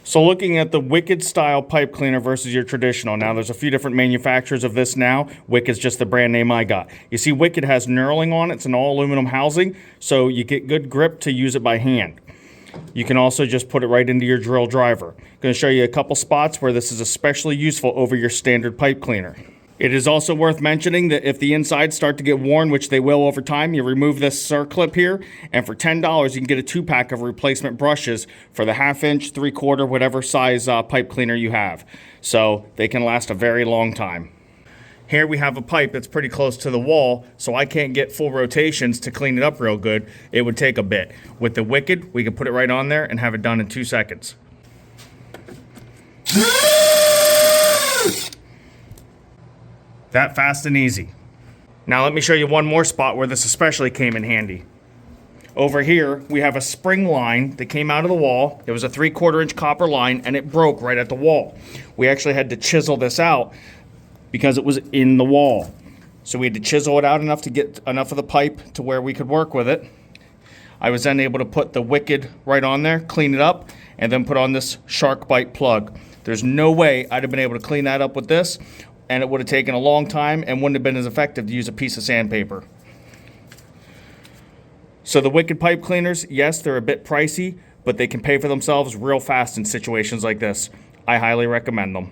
So looking at the Wicked style pipe cleaner versus your traditional. Now there's a few different manufacturers of this now. Wicked's just the brand name I got. You see Wicked has knurling on it. It's an all aluminum housing, so you get good grip to use it by hand. You can also just put it right into your drill driver. I'm going to show you a couple spots where this is especially useful over your standard pipe cleaner. It is also worth mentioning that if the insides start to get worn, which they will over time, you remove this circlip here, and for $10 you can get a 2-pack of replacement brushes for the 1/2 inch, 3/4, whatever size pipe cleaner you have. So they can last a very long time. Here we have a pipe that's pretty close to the wall, so I can't get full rotations to clean it up real good. It would take a bit. With the Wicked, we can put it right on there and have it done in 2 seconds. That fast and easy. Now let me show you one more spot where this especially came in handy. Over here, we have a spring line that came out of the wall. It was a 3/4 inch copper line and it broke right at the wall. We actually had to chisel this out because it was in the wall. So we had to chisel it out enough to get enough of the pipe to where we could work with it. I was then able to put the Wicked right on there, clean it up, and then put on this shark bite plug. There's no way I'd have been able to clean that up with this, and it would have taken a long time and wouldn't have been as effective to use a piece of sandpaper. So the Wicked pipe cleaners, yes, they're a bit pricey, but they can pay for themselves real fast in situations like this. I highly recommend them.